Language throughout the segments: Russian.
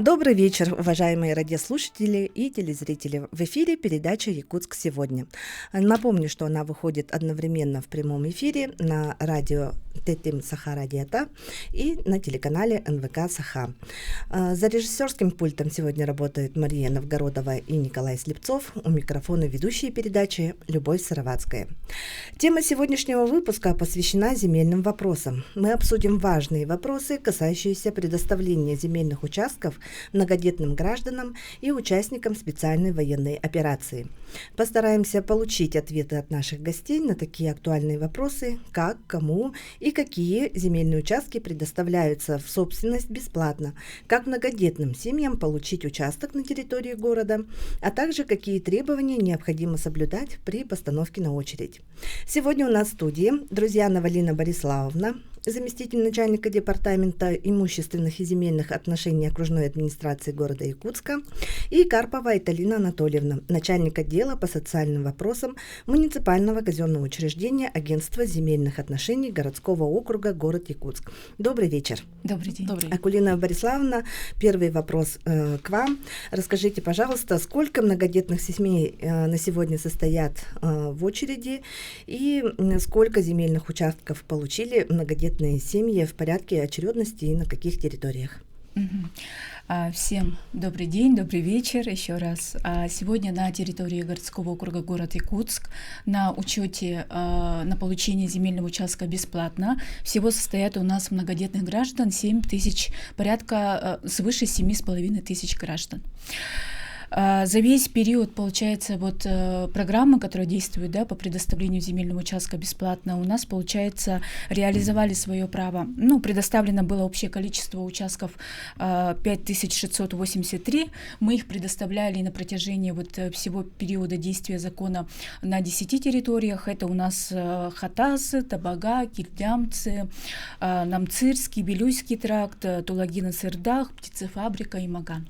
Добрый вечер, уважаемые радиослушатели и телезрители. В эфире передача «Якутск сегодня». Напомню, что она выходит одновременно в прямом эфире на радио Тетим Саха Радиата и на телеканале НВК Саха. За режиссерским пультом сегодня работают Мария Новгородова и Николай Слепцов. У микрофона ведущие передачи Любовь Сыровацкая. Тема сегодняшнего выпуска посвящена земельным вопросам. Мы обсудим важные вопросы, касающиеся предоставления земельных участков многодетным гражданам и участникам специальной военной операции. Постараемся получить ответы от наших гостей на такие актуальные вопросы, как, кому и какие земельные участки предоставляются в собственность бесплатно, как многодетным семьям получить участок на территории города, а также какие требования необходимо соблюдать при постановке на очередь. Сегодня у нас в студии Друзьянова Валина Бориславовна, заместитель начальника департамента имущественных и земельных отношений окружной администрации города Якутска, и Карпова Айталина Анатольевна, начальник отдела по социальным вопросам муниципального казенного учреждения Агентства земельных отношений городского округа город Якутск. Добрый вечер. Добрый день. Акулина Бориславовна, первый вопрос к вам. Расскажите, пожалуйста, сколько многодетных семей на сегодня состоят в очереди и сколько земельных участков получили многодетные семьи в порядке очередности и на каких территориях? Всем добрый день, добрый вечер еще раз. Сегодня на территории городского округа город Якутск на учете на получение земельного участка бесплатно всего состоят у нас многодетных граждан 7 тысяч, порядка свыше 7,5 тысяч граждан. За весь период, получается, программы, которая действует, по предоставлению земельного участка бесплатно, у нас, получается, реализовали свое право. Предоставлено было общее количество участков 5683. Мы их предоставляли на протяжении всего периода действия закона на 10 территориях. Это у нас Хатасы, Табага, Кильдямцы, Намцирский, Белюйский тракт, Тулагина-Сырдах, Птицефабрика и Маган.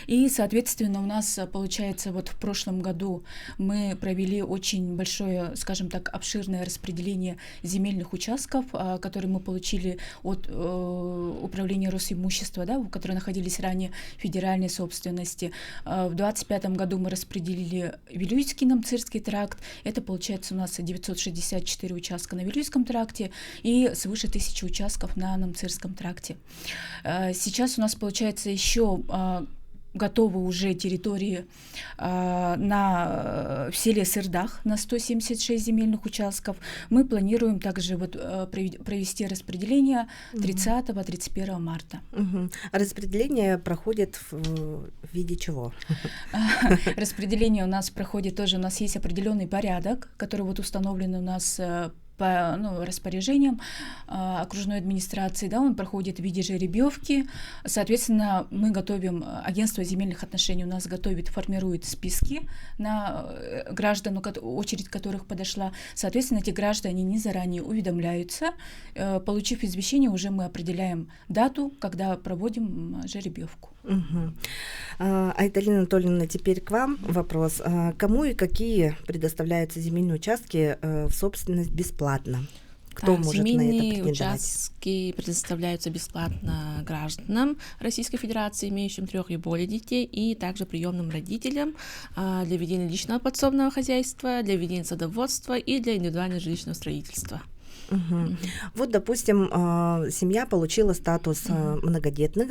И, соответственно, у нас, получается, в прошлом году мы провели очень большое, скажем так, обширное распределение земельных участков, которые мы получили от управления Росимущества, которые находились ранее в федеральной собственности. В 2025 году мы распределили Вилюйский Намцирский тракт. Это, получается, у нас 964 участка на Вилюйском тракте и свыше 1000 участков на Намцирском тракте. Сейчас у нас, получается, еще готовы уже территории в селе Сырдах на 176 земельных участков. Мы планируем также провести распределение 30-31 марта. Распределение проходит в виде чего? Распределение у нас проходит тоже, у нас есть определенный порядок, который установлен у нас по распоряжениям окружной администрации, он проходит в виде жеребьевки. Соответственно, мы готовим, агентство земельных отношений у нас формирует списки на граждан, очередь которых подошла. Соответственно, эти граждане не заранее уведомляются. Получив извещение, уже мы определяем дату, когда проводим жеребьевку. Айталина Анатольевна, теперь к вам вопрос. Кому и какие предоставляются земельные участки в собственность бесплатно? Кто может на это претендовать? Земельные участки предоставляются бесплатно гражданам Российской Федерации, имеющим 3 и более детей, и также приемным родителям для ведения личного подсобного хозяйства, для ведения садоводства и для индивидуального жилищного строительства. Допустим, семья получила статус многодетных,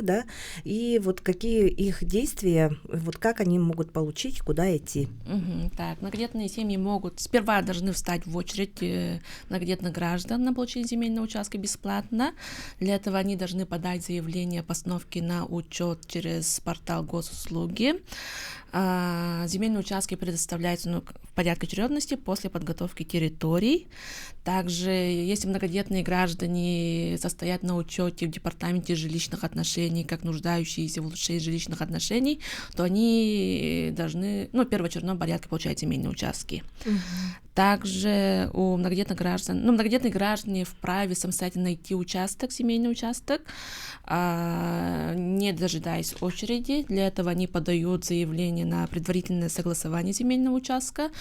и какие их действия, как они могут получить, куда идти? Так, многодетные семьи сперва должны встать в очередь многодетных граждан на получение земельного участка бесплатно. Для этого они должны подать заявление о постановке на учет через портал госуслуги. Земельные участки предоставляются в порядке очередности после подготовки территорий. Также, если многодетные граждане состоят на учете в департаменте жилищных отношений, как нуждающиеся в улучшении жилищных отношений, то они должны в первоочередном порядке получать земельные участки. Также у многодетных граждан, многодетные граждане вправе самостоятельно найти участок, семейный участок, не дожидаясь очереди. Для этого они подают заявление на предварительное согласование земельного участка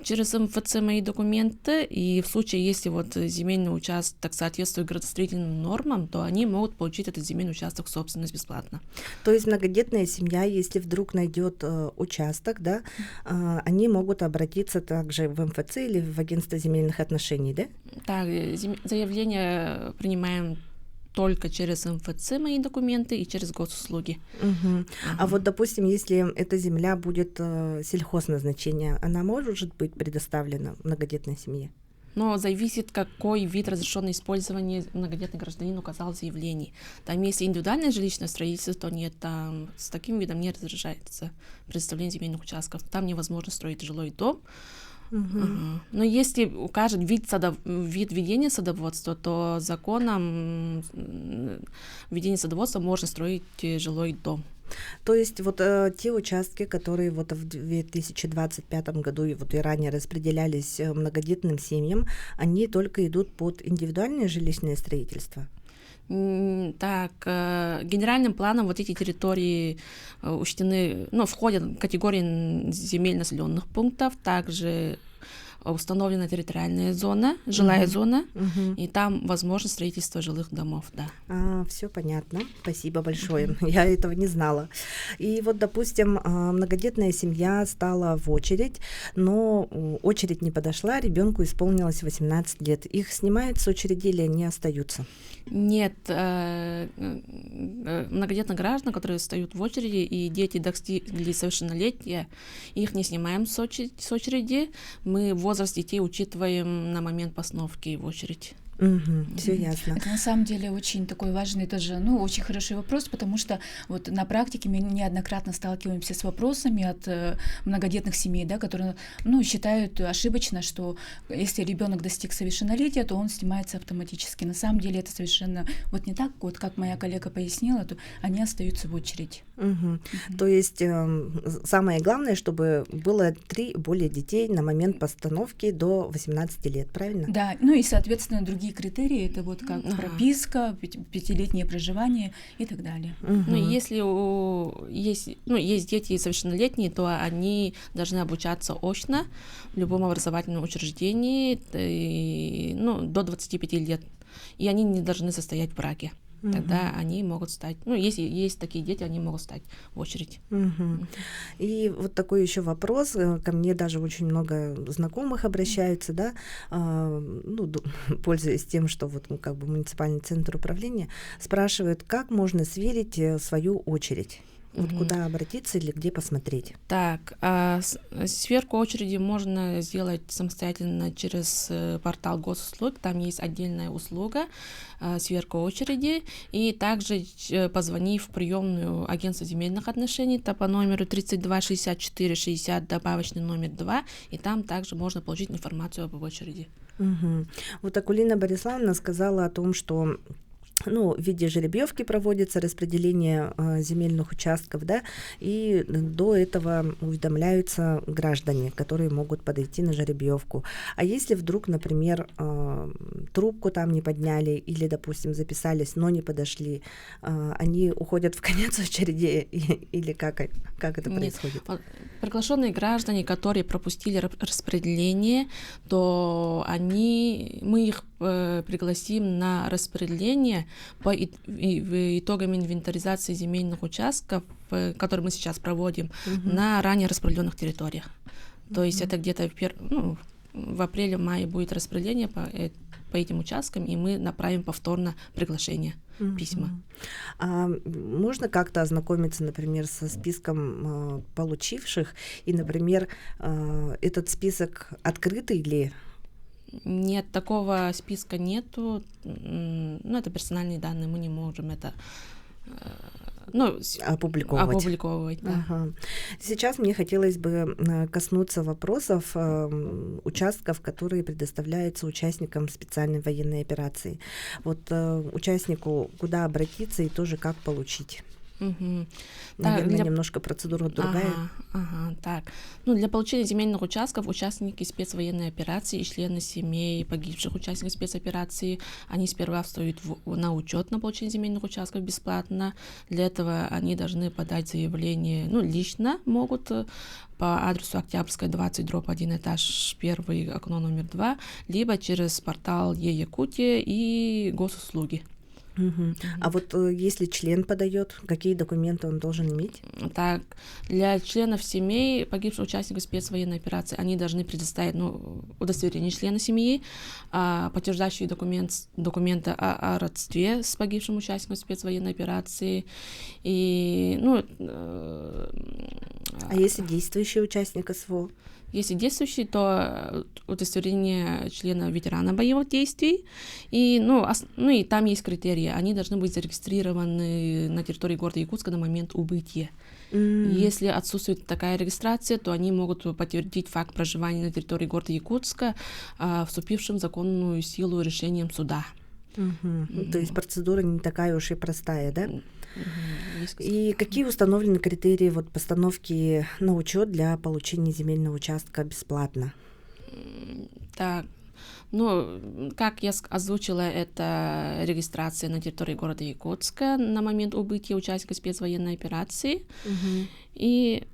через МФЦ «Мои документы», и в случае, если вот земельный участок соответствует градостроительным нормам, то они могут получить этот земельный участок в собственность бесплатно. То есть многодетная семья, если вдруг найдет участок, да, они могут обратиться также в МФЦ или в агентство земельных отношений, да? Так, заявление принимаем только через МФЦ «Мои документы» и через госуслуги. А вот, допустим, если эта земля будет сельхозназначения, она может быть предоставлена многодетной семье? Но зависит, какой вид разрешенного использования многодетный гражданин указал в заявлении. Там, если индивидуальное жилищное строительство, то нет, там с таким видом не разрешается предоставление земельных участков. Там невозможно строить жилой дом. Но если укажет вид ведения садоводства, то законом ведения садоводства можно строить жилой дом. То есть вот те участки, которые вот в 2025 году и вот и ранее распределялись многодетным семьям, они только идут под индивидуальное жилищное строительство? Так, генеральным планом вот эти территории учтены, входят в категории земель населенных пунктов, также установлена территориальная зона, жилая зона, и там возможно строительство жилых домов, да. Все понятно, спасибо большое, я этого не знала. И вот, допустим, многодетная семья стала в очередь, но очередь не подошла, ребенку исполнилось 18 лет. Их снимают с очереди или они остаются? Нет, многодетных граждан, которые стоят в очереди, и дети достигли совершеннолетия, их не снимаем с очереди. Мы возраст детей учитываем на момент постановки в очередь. Все ясно. Это на самом деле очень такой важный, тоже, очень хороший вопрос, потому что вот на практике мы неоднократно сталкиваемся с вопросами от многодетных семей, да, которые, считают ошибочно, что если ребенок достиг совершеннолетия, то он снимается автоматически. На самом деле это совершенно вот не так, вот как моя коллега пояснила, то они остаются в очередь. То есть самое главное, чтобы было 3 более детей на момент постановки до 18 лет, правильно? Да, и, соответственно, другие критерии, это вот как прописка, 5-летнее проживание и так далее. Если есть дети совершеннолетние, то они должны обучаться очно в любом образовательном учреждении до 25 лет, и они не должны состоять в браке. Тогда они могут стать, если есть такие дети, они могут стать в очередь. И вот такой еще вопрос, ко мне даже очень много знакомых обращаются, да, пользуясь тем, что вот муниципальный центр управления, спрашивают, как можно сверить свою очередь. Вот куда обратиться или где посмотреть? Так, сверку очереди можно сделать самостоятельно через портал госуслуг. Там есть отдельная услуга сверка очереди. И также позвонив в приемную агентство земельных отношений, это по номеру 32 64 60, добавочный номер 2, и там также можно получить информацию об очереди. Вот Акулина Бориславовна сказала о том, что в виде жеребьевки проводится распределение земельных участков, да, и до этого уведомляются граждане, которые могут подойти на жеребьевку. А если вдруг, например, трубку там не подняли или, допустим, записались, но не подошли, они уходят в конец очереди или как это происходит? Нет. Приглашенные граждане, которые пропустили распределение, то мы их пригласим на распределение по итогам инвентаризации земельных участков, которые мы сейчас проводим, на ранее распределенных территориях. То есть это где-то в апреле-мае будет распределение по этим участкам, и мы направим повторно приглашение, письма. А можно как-то ознакомиться, например, со списком получивших, и, например, этот список открытый ли? Нет, такого списка нету. Это персональные данные, мы не можем это опубликовывать. Да. Ага. Сейчас мне хотелось бы коснуться вопросов участков, которые предоставляются участникам специальной военной операции. Вот участнику куда обратиться и тоже как получить? Наверное, немножко процедура другая. Так. Ну, для получения земельных участков участники спецвоенной операции и члены семей погибших участников спецоперации, они сперва встают на учет на получение земельных участков бесплатно. Для этого они должны подать заявление, ну, лично могут по адресу Октябрьская, 20/1, этаж 1, окно номер 2, либо через портал Е-Якутия и госуслуги. А вот если член подает, какие документы он должен иметь? Так, для членов семей погибших участников спецвоенной операции они должны предоставить удостоверение члена семьи, подтверждающие документы о родстве с погибшим участником спецвоенной операции. И, а если действующий участник СВО? Если действующий, то удостоверение члена ветерана боевых действий. И, и там есть критерии. Они должны быть зарегистрированы на территории города Якутска на момент убытия. Если отсутствует такая регистрация, то они могут подтвердить факт проживания на территории города Якутска, вступившим в законную силу решением суда. То есть процедура не такая уж и простая, да? И какие установлены критерии постановки на учет для получения земельного участка бесплатно? Так, как я озвучила, это регистрация на территории города Якутска на момент убытия участника спецвоенной операции. И,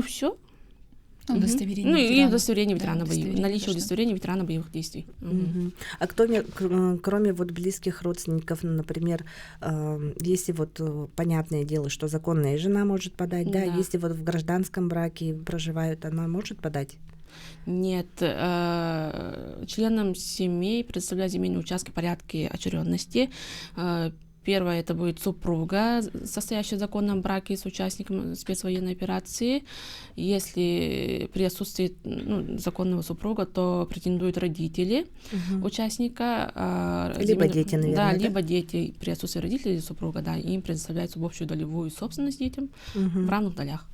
все. Удостоверение и удостоверение ветерана боевых. Наличие удостоверения ветерана боевых действий. А кроме близких родственников, например, если понятное дело, что законная жена может подать, да, если в гражданском браке проживают, она может подать? Нет, членам семей предоставляют земельные участки в порядке очередности. Первое, это будет супруга, состоящая в законном браке с участником спецвоенной операции. Если при отсутствии законного супруга, то претендуют родители участника. Либо дети, наверное. Да, либо дети. При отсутствии родителей или супруга, да, им предоставляется в общую долевую собственность детям в равных долях.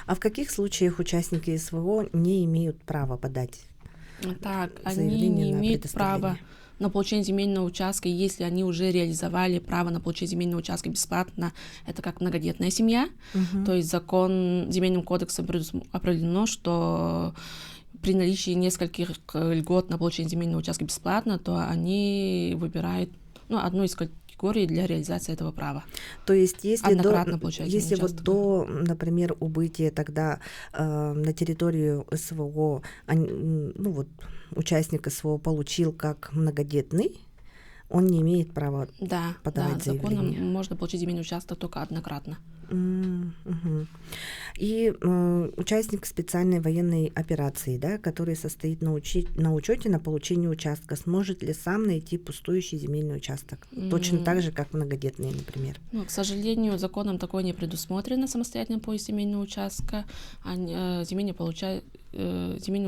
А в каких случаях участники СВО не имеют права подать? Так, они не имеют права на получение земельного участка, если они уже реализовали право на получение земельного участка бесплатно, это как многодетная семья. То есть земельным кодексом определено, что при наличии нескольких льгот на получение земельного участка бесплатно, то они выбирают одну из категорий для реализации этого права. То есть если до, например, убытия тогда на территорию СВО участник СВО получил как многодетный, он не имеет права подавать заявление. Законом можно получить земельный участок только однократно. И участник специальной военной операции, да, который состоит на учете на получение участка, сможет ли сам найти пустующий земельный участок? Точно так же, как многодетные, например. К сожалению, законом такое не предусмотрено, самостоятельно поиск земельного участка. Земельные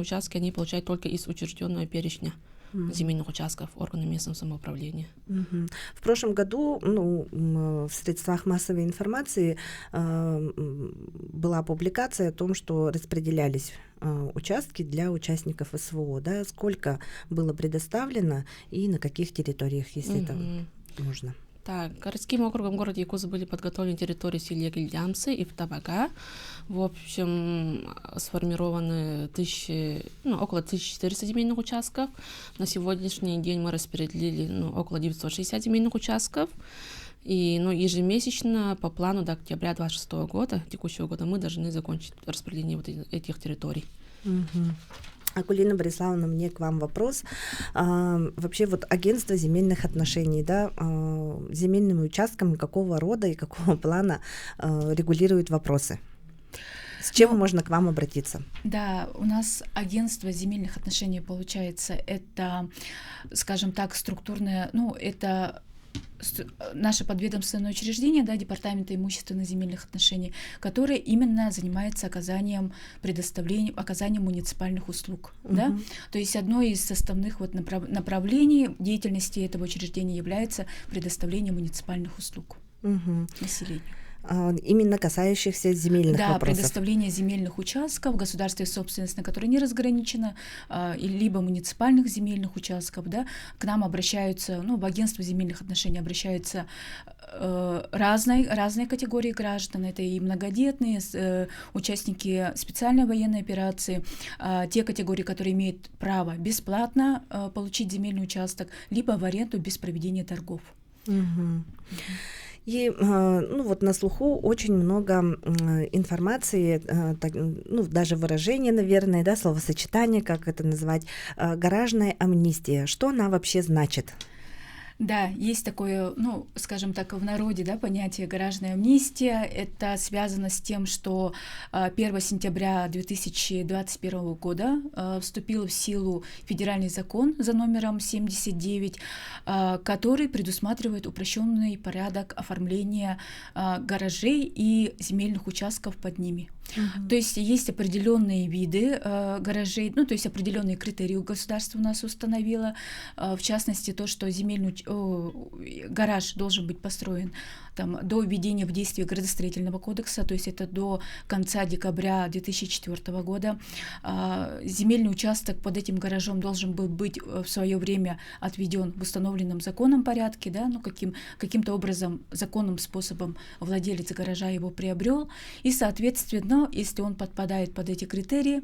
участки они получают только из учрежденного перечня земельных участков органов местного самоуправления. В прошлом году в средствах массовой информации была публикация о том, что распределялись участки для участников СВО. Да? Сколько было предоставлено и на каких территориях, если это можно? Так, городским округом города Якутска были подготовлены территории в селе Гильдямцы и в Табага. В общем, сформированы около 1400 земельных участков. На сегодняшний день мы распределили около 960 земельных участков. И ежемесячно по плану до октября 2026 года, текущего года, мы должны закончить распределение этих территорий. Акулина Бориславовна, мне к вам вопрос. Вообще агентство земельных отношений, да, земельными участками какого рода и какого плана регулирует вопросы? С чем можно к вам обратиться? Да, у нас агентство земельных отношений, получается, это, скажем так, структурное, это наше подведомственное учреждение, да, Департамента имущественных земельных отношений, которое именно занимается оказанием муниципальных услуг. Да? То есть одно из составных направлений деятельности этого учреждения является предоставление муниципальных услуг населению. именно касающихся земельных Да, вопросов. предоставление земельных участков, государственной собственности, на которые не разграничено, либо муниципальных земельных участков, да, к нам обращаются, в агентство земельных отношений обращаются разные категории граждан. Это и многодетные, участники специальной военной операции, те категории, которые имеют право бесплатно получить земельный участок, либо в аренду без проведения торгов. И вот на слуху очень много информации, даже выражения, наверное, да, словосочетание, как это называть, гаражная амнистия. Что она вообще значит? Да, есть такое, скажем так, в народе, да, понятие гаражная амнистия. Это связано с тем, что 1 сентября 2021 года вступил в силу федеральный закон за номером 79, который предусматривает упрощенный порядок оформления гаражей и земельных участков под ними. То есть есть определенные виды гаражей, то есть определенные критерии государство у нас установило, в частности то, что гараж должен быть построен до введения в действие градостроительного кодекса, то есть это до конца декабря 2004 года. Земельный участок под этим гаражом должен был быть в свое время отведен в установленном законом порядке, да, каким-то образом, законным способом владелец гаража его приобрел, и, соответственно, если он подпадает под эти критерии,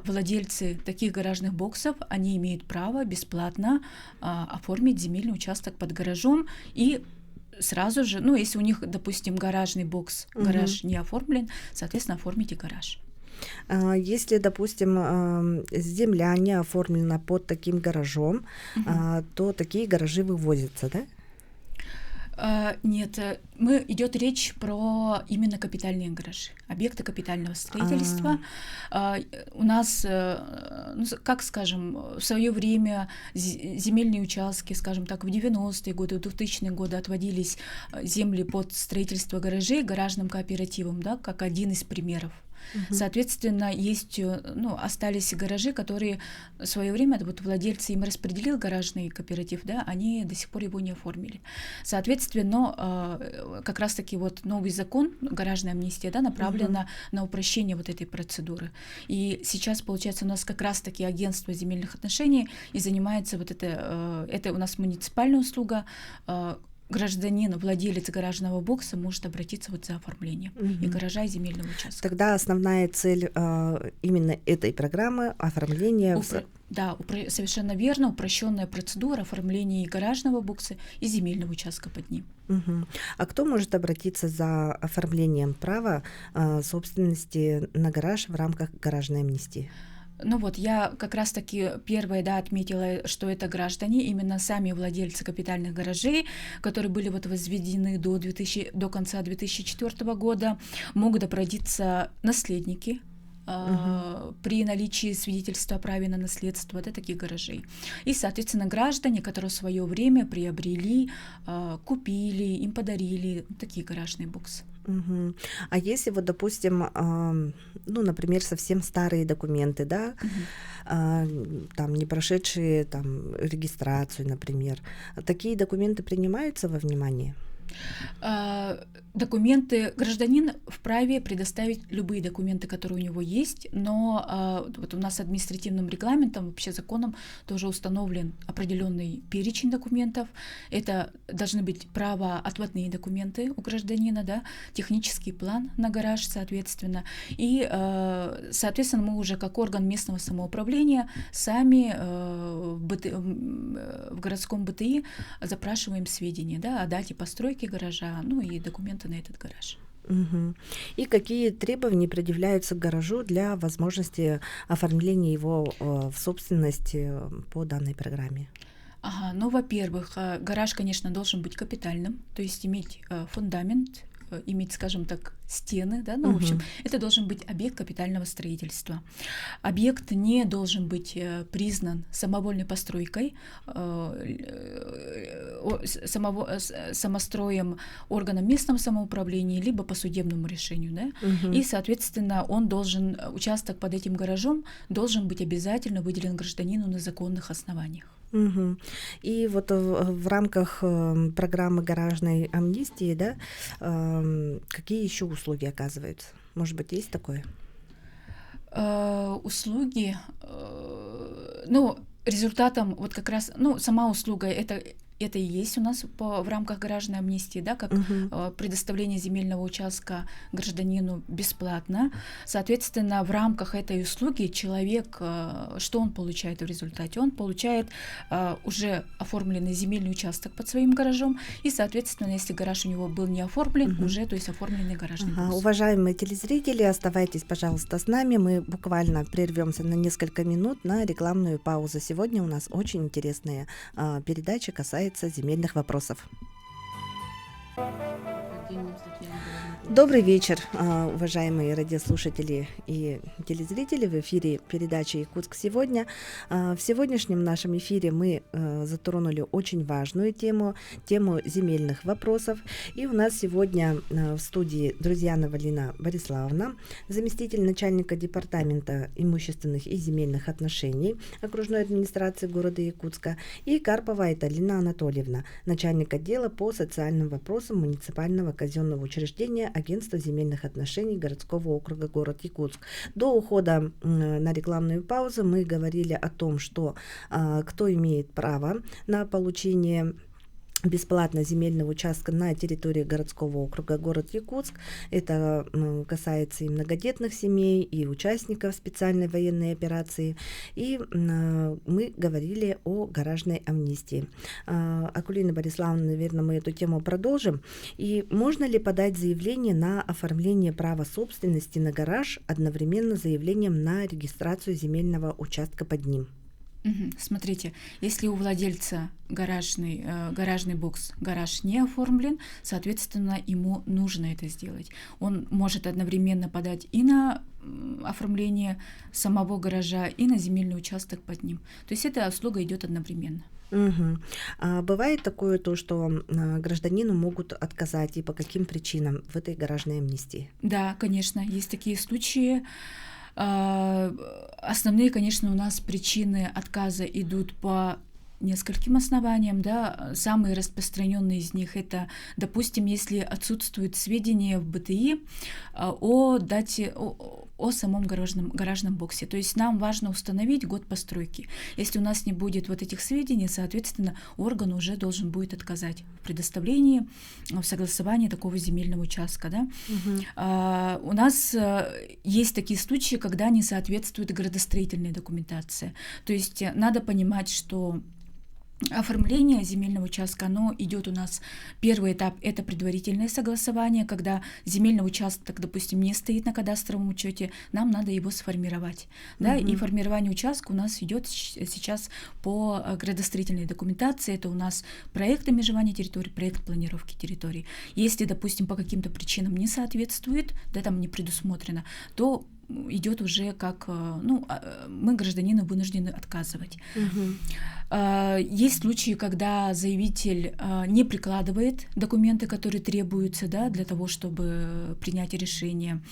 владельцы таких гаражных боксов, они имеют право бесплатно оформить земельный участок под гаражом и сразу же, если у них, допустим, гаражный бокс, гараж не оформлен, соответственно, оформите гараж. Если, допустим, земля не оформлена под таким гаражом, то такие гаражи вывозятся, да? Нет, идет речь про именно капитальные гаражи, объекты капитального строительства. У нас, как скажем, в свое время земельные участки, скажем так, в 90-е годы, в 2000-е годы отводились земли под строительство гаражей гаражным кооперативом, да, как один из примеров. Соответственно, есть, остались гаражи, которые в свое время владельцы им распределил гаражный кооператив, да, они до сих пор его не оформили. Соответственно, как раз-таки новый закон, гаражная амнистия, да, направлена на упрощение этой процедуры. И сейчас, получается, у нас как раз-таки агентство земельных отношений и занимается это у нас муниципальная услуга. Гражданин, владелец гаражного бокса может обратиться за оформлением и гаража, и земельного участка. Тогда основная цель именно этой программы — оформление... Да, совершенно верно, упрощенная процедура оформления и гаражного бокса, и земельного участка под ним. А кто может обратиться за оформлением права собственности на гараж в рамках гаражной амнистии? Я как раз-таки первое, отметила, что это граждане, именно сами владельцы капитальных гаражей, которые были возведены до конца 2004 года, могут обратиться наследники при наличии свидетельства о праве на наследство таких гаражей. И, соответственно, граждане, которые в свое время приобрели, купили, им подарили такие гаражные боксы. А если допустим, например, совсем старые документы, да, не прошедшие регистрацию, например, такие документы принимаются во внимание? Документы, гражданин вправе предоставить любые документы, которые у него есть, но у нас административным регламентом, вообще законом тоже установлен определенный перечень документов. Это должны быть правоотводные документы у гражданина, да, технический план на гараж, соответственно. И, соответственно, мы уже как орган местного самоуправления сами в городском БТИ запрашиваем сведения, да, о дате постройки гаража, и документы на этот гараж. И какие требования предъявляются к гаражу для возможности оформления его в собственности по данной программе? Во-первых, гараж, конечно, должен быть капитальным, то есть иметь фундамент, иметь, скажем так, стены, да, в общем, это должен быть объект капитального строительства. Объект не должен быть признан самовольной постройкой, самостроем органом местного самоуправления, либо по судебному решению, да, и, соответственно, участок под этим гаражом должен быть обязательно выделен гражданину на законных основаниях. Мгм. И вот в рамках программы гаражной амнистии, да, какие еще услуги оказываются? Может быть, есть такое? Услуги, ну, результатом вот как раз, ну, сама услуга это и есть у нас в рамках гаражной амнистии, да, как Мгм. предоставление земельного участка гражданину бесплатно. Соответственно, в рамках этой услуги человек, что он получает в результате? Он получает уже оформленный земельный участок под своим гаражом, и, соответственно, если гараж у него был не оформлен, Мгм. уже, то есть оформленный гаражный Ага. бокс. Уважаемые телезрители, оставайтесь, пожалуйста, с нами. Мы буквально прервемся на несколько минут на рекламную паузу. Сегодня у нас очень интересная передача, касается земельных вопросов. Добрый вечер, уважаемые радиослушатели и телезрители. В эфире передача «Якутск сегодня». В сегодняшнем нашем эфире мы затронули очень важную тему земельных вопросов. И у нас сегодня в студии Друзьянова Лина Бориславовна, заместитель начальника департамента имущественных и земельных отношений окружной администрации города Якутска, и Карпова Айталина Анатольевна, начальник отдела по социальным вопросам муниципального казенного учреждения Агентства земельных отношений городского округа город Якутск. До ухода на рекламную паузу мы говорили о том, что кто имеет право на получение бесплатно земельного участка на территории городского округа город Якутск. Это касается и многодетных семей, и участников специальной военной операции. И мы говорили о гаражной амнистии. Акулина Бориславовна, наверное, мы эту тему продолжим. И можно ли подать заявление на оформление права собственности на гараж одновременно с заявлением на регистрацию земельного участка под ним? Смотрите, если у владельца гаражный бокс, гараж не оформлен, соответственно, ему нужно это сделать. Он может одновременно подать и на оформление самого гаража, и на земельный участок под ним. То есть эта услуга идет одновременно. Угу. А бывает такое то, что гражданину могут отказать, и по каким причинам в этой гаражной амнистии? Да, конечно, есть такие случаи. Основные, конечно, у нас причины отказа идут по нескольким основаниям, да. Самые распространенные из них это, допустим, если отсутствуют сведения в БТИ о дате, о самом гаражном боксе. То есть нам важно установить год постройки. Если у нас не будет вот этих сведений, соответственно, орган уже должен будет отказать в предоставлении, в согласовании такого земельного участка, да. У нас есть такие случаи, когда не соответствует градостроительная документация. То есть надо понимать, что оформление земельного участка, оно идет у нас, первый этап – это предварительное согласование, когда земельный участок, допустим, не стоит на кадастровом учете, нам надо его сформировать. Да? И формирование участка у нас идет сейчас по градостроительной документации, это у нас проект межевания территорий, проект планировки территорий. Если, допустим, по каким-то причинам не соответствует, да, там не предусмотрено, то идет уже как, мы гражданину вынуждены отказывать. Есть случаи, когда заявитель не прикладывает документы, которые требуются, да, для того, чтобы принять решение.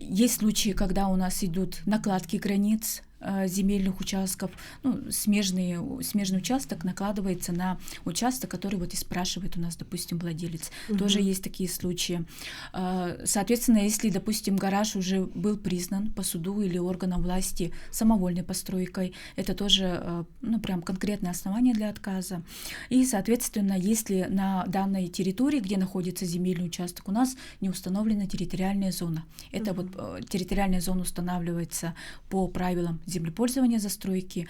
Есть случаи, когда у нас идут накладки границ земельных участков, смежный участок накладывается на участок, который вот и спрашивает у нас, допустим, владелец. Тоже есть такие случаи. Соответственно, если, допустим, гараж уже был признан по суду или органам власти самовольной постройкой, это тоже прям конкретное основание для отказа. И, соответственно, если на данной территории, где находится земельный участок, у нас не установлена территориальная зона. Это вот территориальная зона устанавливается по правилам землепользования застройки,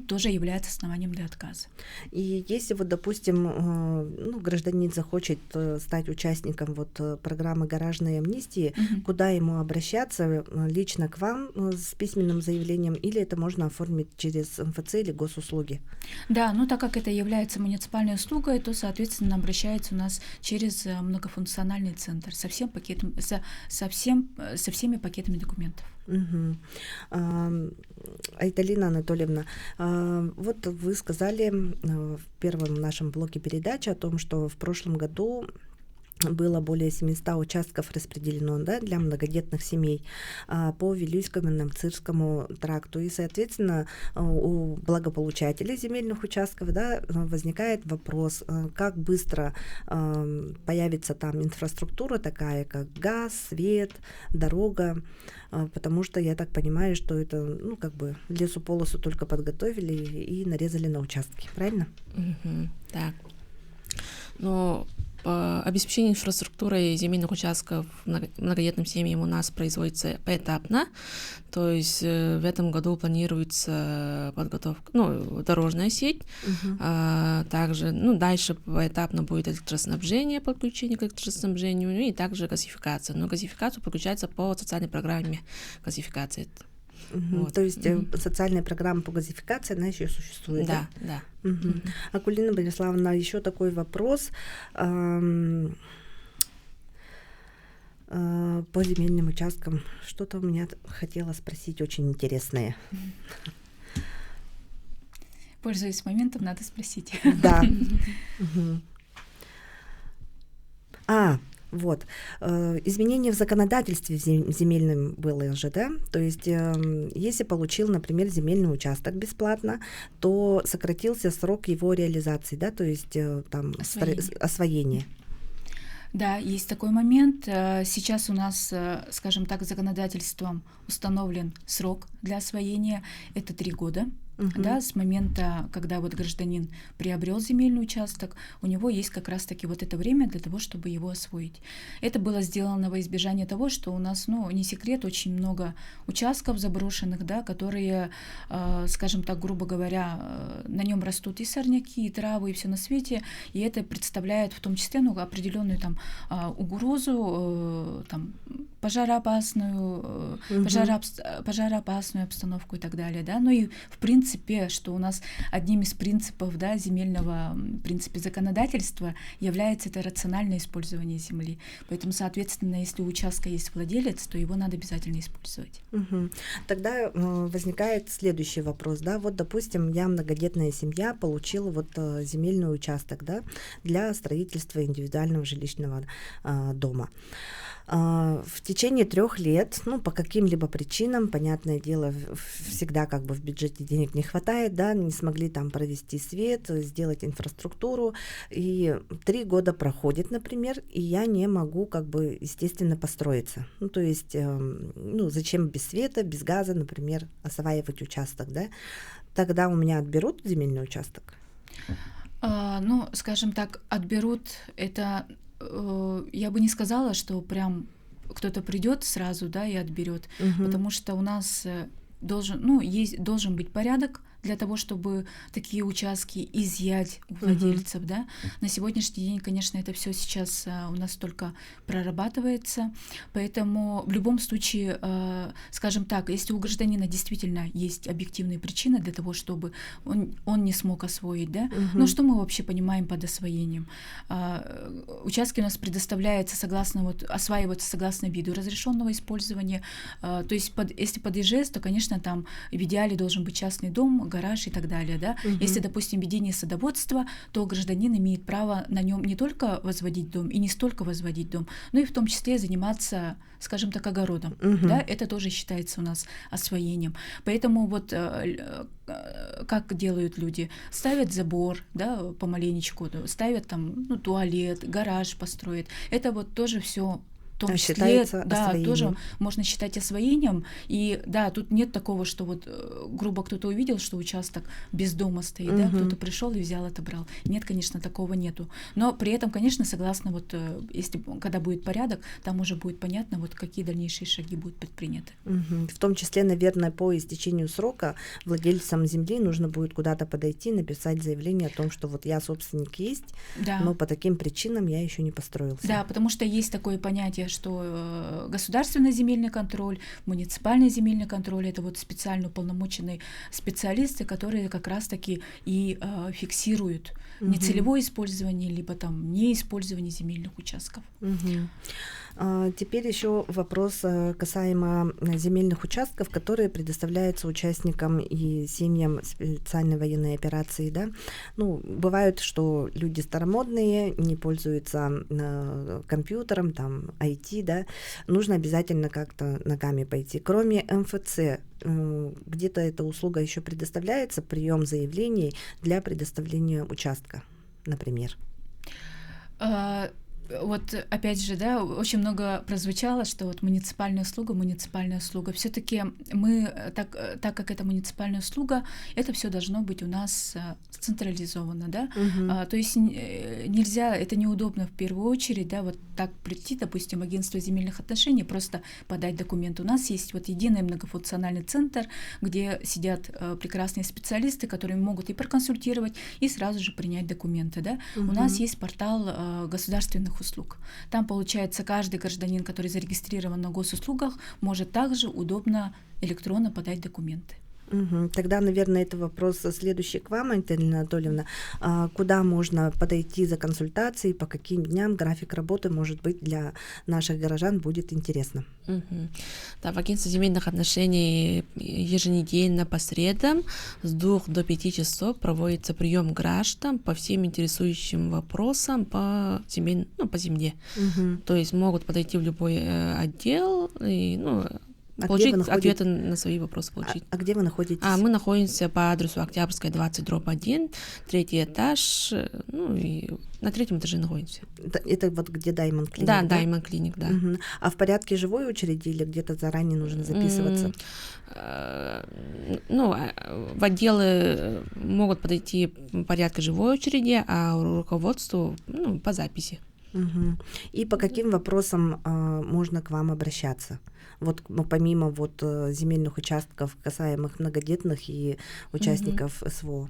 тоже является основанием для отказа. И если вот, допустим, гражданин захочет стать участником вот программы гаражной амнистии, куда ему обращаться? Лично к вам с письменным заявлением, или это можно оформить через МФЦ или госуслуги? Да, так как это является муниципальной услугой, то, соответственно, обращается у нас через многофункциональный центр со всеми пакетами документов. Айталина Анатольевна, вот вы сказали в первом нашем блоке передачи о том, что в прошлом году было более 700 участков распределено, да, для многодетных семей по Вилюйскому и Намцирскому тракту. И, соответственно, у благополучателей земельных участков, да, возникает вопрос, как быстро появится там инфраструктура такая, как газ, свет, дорога, потому что я так понимаю, что это, ну, как бы лесополосу только подготовили и нарезали на участки, правильно? Так. Но обеспечение инфраструктурой земельных участков многодетным семьям у нас производится поэтапно, то есть в этом году планируется подготовка, ну, дорожная сеть, также, ну, дальше поэтапно будет электроснабжение, подключение к электроснабжению, ну, и также газификация, но газификация подключается по социальной программе газификации. Вот. То есть социальная программа по газификации, она еще существует, да? Да. Акулина Бориславовна, еще такой вопрос по земельным участкам. Что-то у меня хотела спросить очень интересное. Пользуясь моментом, надо спросить. Да. Вот. Изменение в законодательстве земельном было же, да? То есть, если получил, например, земельный участок бесплатно, то сократился срок его реализации, да? То есть, там, освоение. Да, есть такой момент. Сейчас у нас, скажем так, законодательством установлен срок для освоения. Это 3 года. Да, с момента, когда вот гражданин приобрел земельный участок, у него есть как раз-таки вот это время для того, чтобы его освоить. Это было сделано во избежание того, что у нас, ну, не секрет, очень много участков заброшенных, да, которые, скажем так, грубо говоря, на нем растут и сорняки, и травы, и все на свете, и это представляет в том числе, ну, определенную там угрозу, там, пожароопасную обстановку и так далее, да, ну и в принципе, что у нас одним из принципов, да, земельного, в принципе, законодательства является это рациональное использование земли. Поэтому, соответственно, если у участка есть владелец, то его надо обязательно использовать. Тогда возникает следующий вопрос, да, вот, допустим, я многодетная семья получила вот земельный участок, да, для строительства индивидуального жилищного дома. В течение 3 лет, ну, по каким-либо причинам, понятное дело, всегда как бы в бюджете денег не хватает, да, не смогли там провести свет, сделать инфраструктуру, и 3 года проходит, например, и я не могу, как бы, естественно, построиться. Ну, то есть, ну, зачем без света, без газа, например, осваивать участок, да? Тогда у меня отберут земельный участок? Ну, скажем так, отберут это... Я бы не сказала, что прям кто-то придет сразу, да, и отберет, потому что у нас должен быть порядок для того, чтобы такие участки изъять у владельцев, да. На сегодняшний день, конечно, это все сейчас у нас только прорабатывается, поэтому в любом случае, скажем так, если у гражданина действительно есть объективные причины для того, чтобы он не смог освоить, да, но что мы вообще понимаем под освоением? Участки у нас предоставляются осваиваются согласно виду разрешенного использования, то есть если под ИЖС, то, конечно, там в идеале должен быть частный дом, гараж и так далее, да. Если, допустим, ведение садоводства, то гражданин имеет право на нем не только возводить дом и не столько возводить дом, но и в том числе заниматься, скажем так, огородом, да, это тоже считается у нас освоением. Поэтому вот как делают люди? Ставят забор, да, помаленечку, ставят там, ну, туалет, гараж построят. Это вот тоже все в том числе, да, тоже можно считать освоением. И да, тут нет такого, что вот грубо кто-то увидел, что участок без дома стоит, да, кто-то пришел и взял, отобрал. Нет, конечно, такого нету. Но при этом, конечно, согласно вот, если когда будет порядок, там уже будет понятно, вот какие дальнейшие шаги будут предприняты. В том числе, наверное, по истечению срока владельцам земли нужно будет куда-то подойти, написать заявление о том, что вот я собственник есть, да, но по таким причинам я еще не построился. Да, потому что есть такое понятие, что государственный земельный контроль, муниципальный земельный контроль — это вот специально уполномоченные специалисты, которые как раз-таки и фиксируют нецелевое использование, либо там неиспользование земельных участков. Теперь еще вопрос касаемо земельных участков, которые предоставляются участникам и семьям специальной военной операции, да. Ну, бывает, что люди старомодные, не пользуются компьютером, там, IT, да, нужно обязательно как-то ногами пойти. Кроме МФЦ, где-то эта услуга еще предоставляется, прием заявлений для предоставления участка, например? Вот опять же, да, очень много прозвучало, что вот муниципальная услуга. Все-таки мы, так как это муниципальная услуга, это все должно быть у нас централизовано, да. То есть нельзя, это неудобно в первую очередь, да, вот так прийти, допустим, агентство земельных отношений, просто подать документы. У нас есть вот единый многофункциональный центр, где сидят прекрасные специалисты, которые могут и проконсультировать, и сразу же принять документы, да. У нас есть портал государственных услуг. Там, получается, каждый гражданин, который зарегистрирован на госуслугах, может также удобно электронно подать документы. Тогда, наверное, это вопрос следующий к вам, Антонина Анатольевна. Куда можно подойти за консультацией, по каким дням, график работы, может быть, для наших горожан будет интересно? Да, в агентстве земельных отношений еженедельно по средам с 2 до 5 часов проводится прием граждан по всем интересующим вопросам по земле. То есть могут подойти в любой отдел и, получить ответы на свои вопросы. А где вы находитесь? Мы находимся по адресу Октябрьская, 20/1, 3-й этаж, и на 3-м этаже находимся. Это вот где Diamond Clinic? Да, Diamond Clinic, да. А в порядке живой очереди или где-то заранее нужно записываться? В отделы могут подойти в порядке живой очереди, а руководству по записи. И по каким вопросам можно к вам обращаться? Вот помимо вот земельных участков, касаемых многодетных и участников СВО.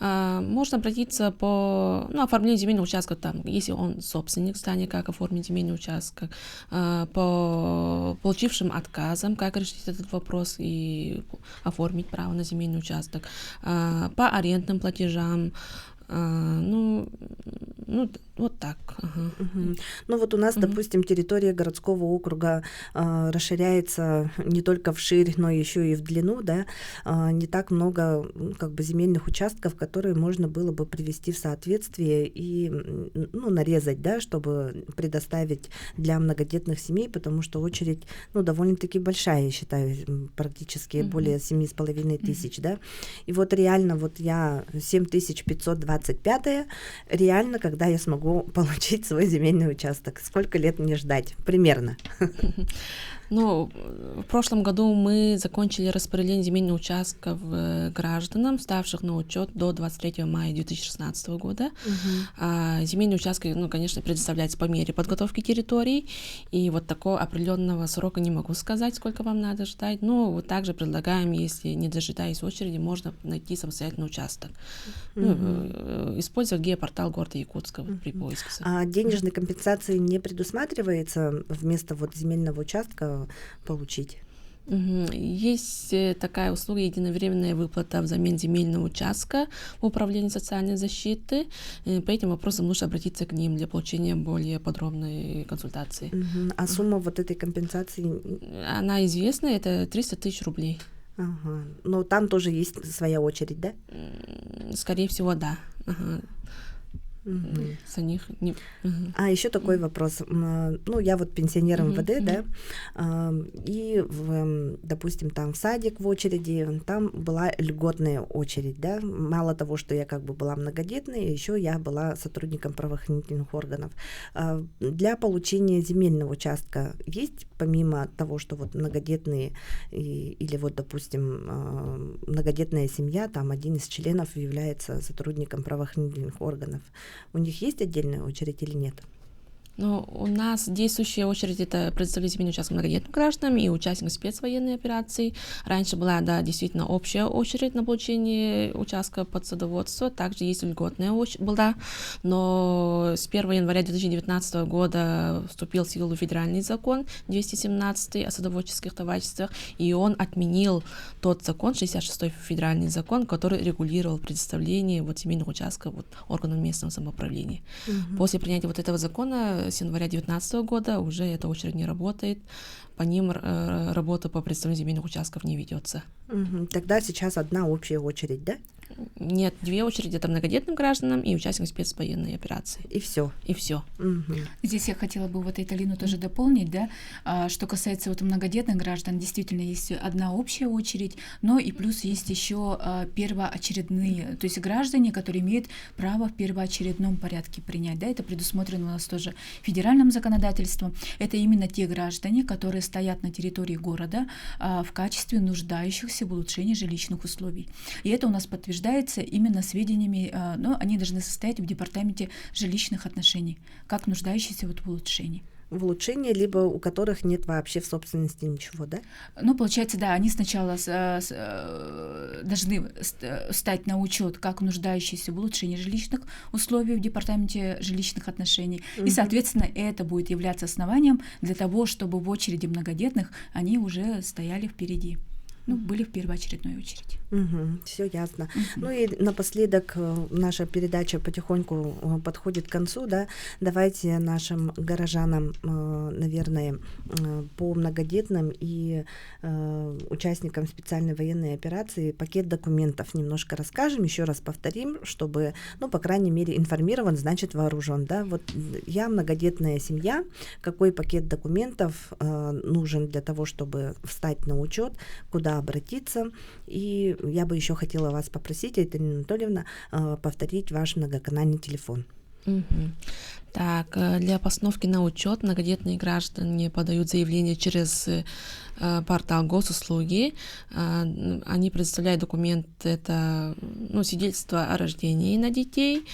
Можно обратиться по оформлению земельного участка, там, если он собственник здания, как оформить земельный участок, по получившим отказам, как решить этот вопрос и оформить право на земельный участок, по арендным платежам. Вот так. Вот у нас, допустим, территория городского округа расширяется не только вширь, но еще и в длину, да, не так много земельных участков, которые можно было бы привести в соответствие и нарезать, да, чтобы предоставить для многодетных семей, потому что очередь довольно-таки большая, я считаю, практически более 7,5 тысяч, да. И вот реально я 7525, реально, когда я смогу получить свой земельный участок? Сколько лет мне ждать? Примерно. В прошлом году мы закончили распределение земельных участков гражданам, ставших на учет до 23 мая 2016 года. Земельные участки, конечно, предоставляются по мере подготовки территорий, и вот такого определенного срока не могу сказать, сколько вам надо ждать. Вот также предлагаем, если не дожидаясь очереди, можно найти самостоятельный участок. Используя геопортал города Якутска при поиске. А денежной компенсации не предусматривается вместо земельного участка получить? Есть такая услуга — единовременная выплата взамен земельного участка в управлении социальной защиты. По этим вопросам нужно обратиться к ним для получения более подробной консультации. А сумма этой компенсации? Она известна, это 300 тысяч рублей. Но там тоже есть своя очередь, да? Скорее всего, да. А еще такой вопрос. Я пенсионер МВД, да, и, допустим, там в садик в очереди, там была льготная очередь, да. Мало того, что я была многодетной, еще я была сотрудником правоохранительных органов. Для получения земельного участка есть, помимо того, что многодетные или допустим, многодетная семья, там один из членов является сотрудником правоохранительных органов, у них есть отдельная очередь или нет? Ну, у нас действующая очередь — это предоставители земельных участков многодетным гражданам и участникам спецвоенной операции. Раньше была, да, действительно общая очередь на получение участка под садоводство, также есть льготная очередь была, но с 1 января 2019 года вступил в силу федеральный закон 217 о садоводческих товариществах, и он отменил тот закон, 66-й федеральный закон, который регулировал предоставление вот земельных участков вот органам местного самоуправления. После принятия вот этого закона с января 2019 года уже эта очередь не работает, по ним работа по представлению земельных участков не ведется. Тогда сейчас одна общая очередь, да? Нет, две очереди — это многодетным гражданам и участникам спецвоенной операции. И все. И все. Здесь я хотела бы вот Италину тоже дополнить, да, что касается вот многодетных граждан, действительно есть одна общая очередь, но и плюс есть еще первоочередные, то есть граждане, которые имеют право в первоочередном порядке принять, да, это предусмотрено у нас тоже федеральным законодательством. Это именно те граждане, которые стоят на территории города в качестве нуждающихся в улучшении жилищных условий. И это у нас подтверждается именно сведениями, но они должны состоять в департаменте жилищных отношений, как нуждающиеся вот в улучшении. В улучшении, либо у которых нет вообще в собственности ничего, да? Ну, получается, да, они сначала должны стать на учет как нуждающиеся в улучшении жилищных условий в департаменте жилищных отношений, и, соответственно, это будет являться основанием для того, чтобы в очереди многодетных они уже стояли впереди. Ну, были в первоочередной очереди. Все ясно. Ну и напоследок наша передача потихоньку подходит к концу, да. Давайте нашим горожанам, наверное, по многодетным и участникам специальной военной операции пакет документов немножко расскажем, еще раз повторим, чтобы, ну, по крайней мере, информирован, значит вооружен, да. Вот я многодетная семья, какой пакет документов нужен для того, чтобы встать на учет, куда обратиться. И я бы еще хотела вас попросить, Италина Анатольевна, повторить ваш многоканальный телефон. Так, для постановки на учет многодетные граждане подают заявление через портал госуслуги. Они предоставляют документ, это свидетельство о рождении на детей.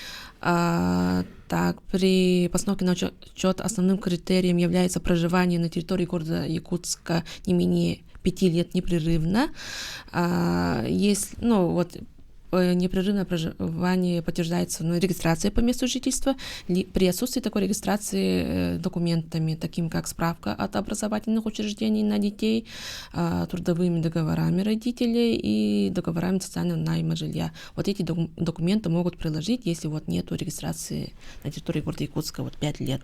Так, при постановке на учет основным критерием является проживание на территории города Якутска не менее 5 лет непрерывно. Если, непрерывное проживание подтверждается регистрацией по месту жительства. При отсутствии такой регистрации документами, таким как справка от образовательных учреждений на детей, трудовыми договорами родителей и договорами социального найма жилья. Вот эти документы могут приложить, если вот нету регистрации на территории города Якутска 5 лет.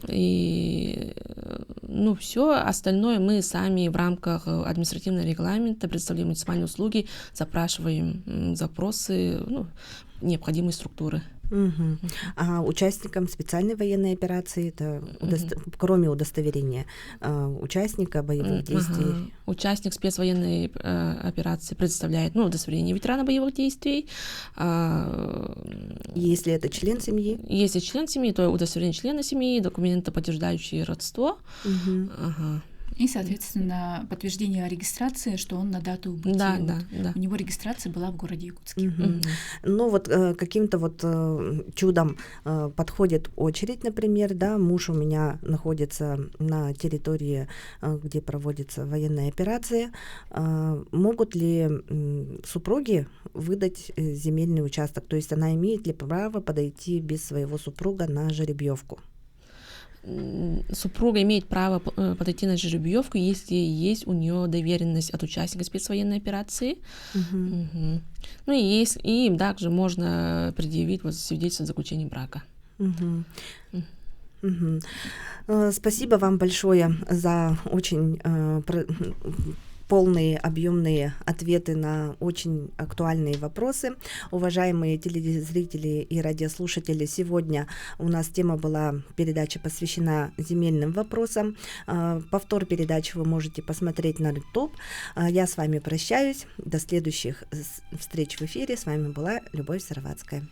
И все остальное мы сами в рамках административного регламента, предоставляем муниципальные услуги, запрашиваем запросы, необходимые структуры. А участникам специальной военной операции, это кроме удостоверения участника боевых действий? Участник спецвоенной операции предоставляет удостоверение ветерана боевых действий. Если это член семьи? Если член семьи, то удостоверение члена семьи, документы, подтверждающие родство. И, соответственно, подтверждение о регистрации, что он на дату убытия. Да. У него регистрация была в городе Якутске. Ну вот каким-то чудом подходит очередь, например, да, муж у меня находится на территории, где проводится военная операция. Могут ли супруги выдать земельный участок? То есть она имеет ли право подойти без своего супруга на жеребьевку? Супруга имеет право подойти на жеребьевку, если есть у нее доверенность от участника спецвоенной операции. И им также можно предъявить свидетельство о заключении брака. Спасибо вам большое за очень полные, объемные ответы на очень актуальные вопросы. Уважаемые телезрители и радиослушатели, сегодня у нас тема была, передача посвящена земельным вопросам. Повтор передачи вы можете посмотреть на YouTube. Я с вами прощаюсь. До следующих встреч в эфире. С вами была Любовь Сыровацкая.